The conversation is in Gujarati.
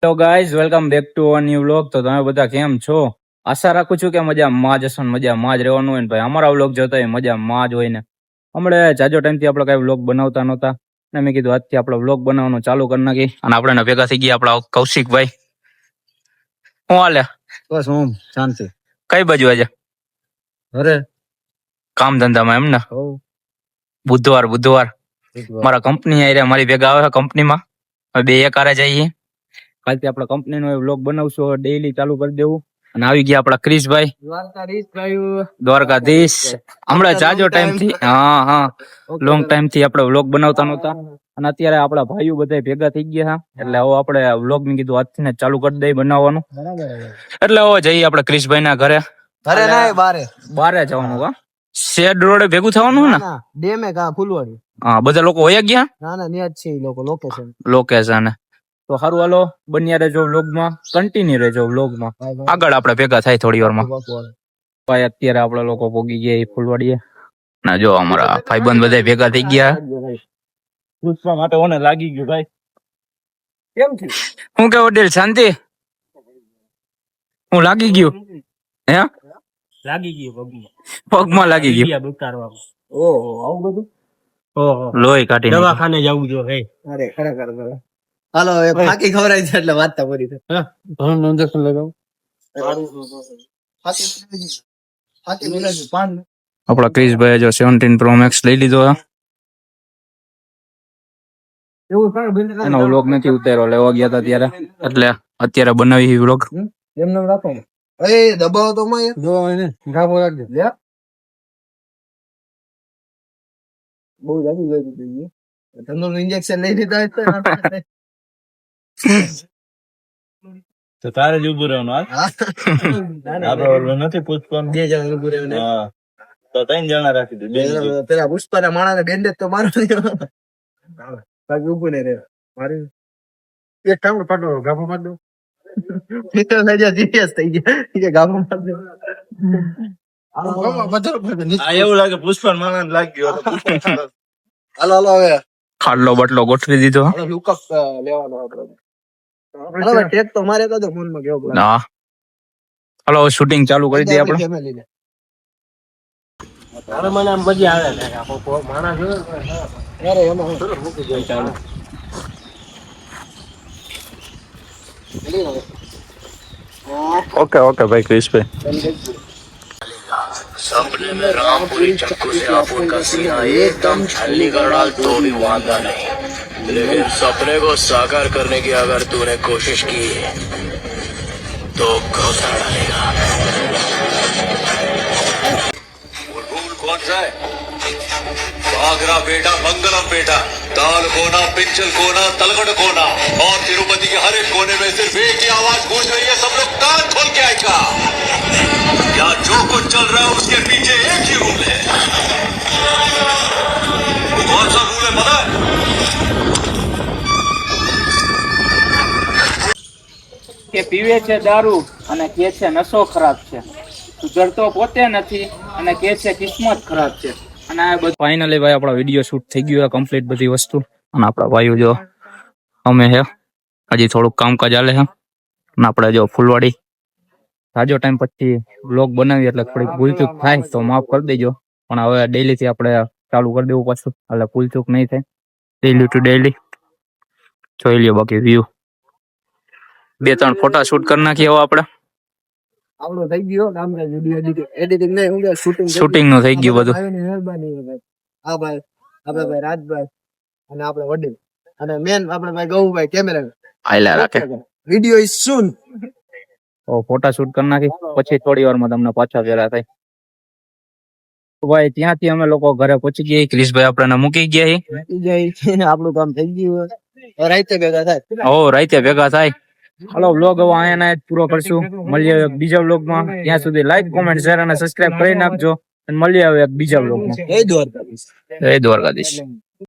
Hello guys, welcome back to a new vlog. તો તમે બધા કેમ છો? આશા રાખું છું કે મજામાં જ હશો ને મજામાં જ રહેવાનું હોય ને ભાઈ. અમારા વ્લોગ જોતા હોય મજામાં જ હોય ને. હમણાં જાજો ટાઈમથી આપણે કઈ વ્લોગ બનાવતા નહોતા ને મેં કીધું આજથી આપણે વ્લોગ બનાવવાનું ચાલુ કરી નાખી. અને આપણે ભેગા થઈ ગયા આપણા કૌશિકભાઈ. શું હાલે? બસ હું શાંતિ. કઈ બાજુ આજે? અરે કામ ધંધામાં એમ ને? બુધવાર મારા કંપની આવી મારી ભેગા આવે કંપનીમાં. બે એક આરે જઈએ. કાલથી આપણે કંપનીનો વ્લોગ બનાવશું, ડેઈલી ચાલુ કરી દેવું. અને આવી ગયા આપણા ક્રિશભાઈ, દ્વારકાધીશ. હમણાં જાજો ટાઈમ થી લોંગ ટાઈમ થી આપણે વ્લોગ બનાવતા નહોતા અને અત્યારે આપણા ભાઈઓ બધા ભેગા થઈ ગયા એટલે હવે આપણે વ્લોગ ની કીધું આજથી ને ચાલુ કરી દઈ બનાવવાનું. એટલે હવે જઈએ આપણે ક્રિશભાઈ ના ઘરે. બારે જવાનું કા શેડ રોડે ભેગું થવાનું ને ડેમે કા ફૂલવાડી. હા, બધા લોકો હોય ગયા. ના ન્યા જ છે લોકો લોકેશન તો સારું, હાલો બન્યા રહેજો વ્લોગમાં, કન્ટિન્યુ રહેજો વ્લોગમાં. આગળ આપણે ભેગા થાય થોડી વારમાં. ભાઈ અત્યારે આપણા લોકો પોગી ગયા ફૂલવાડીએ ના. જો અમારા ભાઈબંધ બધા ભેગા થઈ ગયા. પૂછવા માટે ઓને લાગી ગયું ભાઈ. કેમ થયું? હું કે વડીલ શાંતિ? હું લાગી ગયું હે? લાગી ગયું પગમાં લાગી ગયું. ઓહો આવું બધું. ઓહો લોહી કાઢી દવાખાને જવું જો. હે અરે ખરેખર. હાલો એ ફાકી ખવરાઈ છે એટલે વાત પૂરી થઈ. હા ભણ ઇન્જેક્શન લગાવ. આપણા ક્રિશભાઈ જો 17 Pro Max લઈ લીધો. એનો વ્લોગ નથી ઉતાર્યો, લેવા ગયા હતા ત્યારે, એટલે અત્યારે બનાવી વ્લોગ. એમ નામ રાખો. એ દબાવો તો માં જો એને ગાબો રાખજે. લે બહુ જાગી ગયું તું. ધનનો ઇન્જેક્શન લઈ લીધા છે તો તારે જ ઉભું રહેવાનું. આપણે નથી પૂછવાનું. 2 જણા ઉભું રહેવાનું. હા તો 3 જણા રાખી દે. પેલા પુષ્પાના માણાને બેન્ડેજ તો મારો બાકી ઉભું નહીં રહે. મારી એક કામ પાડો ગાભો માર દો. મિત્ર નજા જીએસ થઈ ગયા કે ગાભો માર દો. એવું લાગે પુષ્પા માણસ લાગ્યો. હાલો હવે ખાડલો બટલો ગોઠવી દીધો. લુકઅપ લેવાનો આપણે. હવે ટેક તો મારે તો ફોનમાં કેવો પ્લાન. હા હાલો શૂટિંગ ચાલુ કરી દઈએ આપણે. ફેમિલીને અરે મને આમ મજા આવે છે આપો માણસ જોયો. અરે એમાં હું મૂકી દઉં ચાલો. ओके भाई क्रिशभाई. सपने में रामपुरी चक्कू से आप उनका सीना एकदम छलनी कर डाल तो भी वादा नहीं, लेकिन सपने को साकार करने की अगर तूने कोशिश की तो घोसा डालेगा. भूल कौन सा है? आगरा बेटा, मंगलम बेटा, दाल कोना, पिंचल कोना, तलगढ़ कोना और तिरुपति के हर एक कोने में सिर्फ एक ही आवाज गूंज रही है. सब लोग कान खोल के आएगा. यहाँ जो कुछ चल रहा है उसके पीछे एक ही रूल है. वो कौन सा रूल है पता है? કે પીવે છે દારૂ અને કે છે નશો ખરાબ છે. સુધરતો પોતે નથી અને કે છે કિસ્મત ખરાબ છે. અને આ બધું ફાઇનલી ભાઈ આપણો વિડીયો શૂટ થઈ ગયો કમ્પ્લીટ બધી વસ્તુ. અને આપણા ભાઈઓ જો અમે હે હજી થોડુંક કામકાજ ચાલે છે. અને આપણે જો ફૂલવાડી તાજો ટાઈમ પછી વ્લોગ બનાવી એટલે થોડીક ભૂલચૂક થાય તો માફ કરી દેજો. પણ હવે ડેઈલી થી આપણે ચાલુ કરી દેવું પાછું એટલે ભૂલચૂક નહીં થાય. ડેઈલી ટુ ડેઈલી જોઈ લ્યો. બાકી વ્યૂ 2-3 ફોટા શૂટ કરી નાખીએ હવે આપણે. આપણો થઈ ગયો કામકાજ. વિડિયો એડિટિંગ નહીં હું શૂટિંગ નું થઈ ગયું બધું. ભાઈની મહેરબાની છે ભાઈ. આ ભાઈ આપણે ભાઈ રાજભાઈ અને આપણે વડીલ અને મેન આપણે ભાઈ ગૌભાઈ કેમેરા આયલા રાખે. વિડિયો ઇઝ સૂન. તો ફોટા શૂટ કરી નાખી પછી થોડી વારમાં તમને પાછા ભેગા થાય. ભાઈ ત્યાંથી અમે લોકો ઘરે પહોંચી ગયા. ક્રિશભાઈ આપણને મૂકી ગયા. આપણું કામ થઈ ગયું. રાતે ભેગા થાય. હો રાતે ભેગા થાય. હાલો વ્લોગ હવે અહીંયા પૂરો કરશું. મળીએ બીજા વ્લોગમાં. ત્યાં સુધી લાઈક, કોમેન્ટ, શેર અને સબસ્ક્રાઇબ કરી નાખજો. અને મળીએ હવે બીજા વ્લોગમાં. જય દ્વારકાધીશ. જય દ્વારકાધીશ.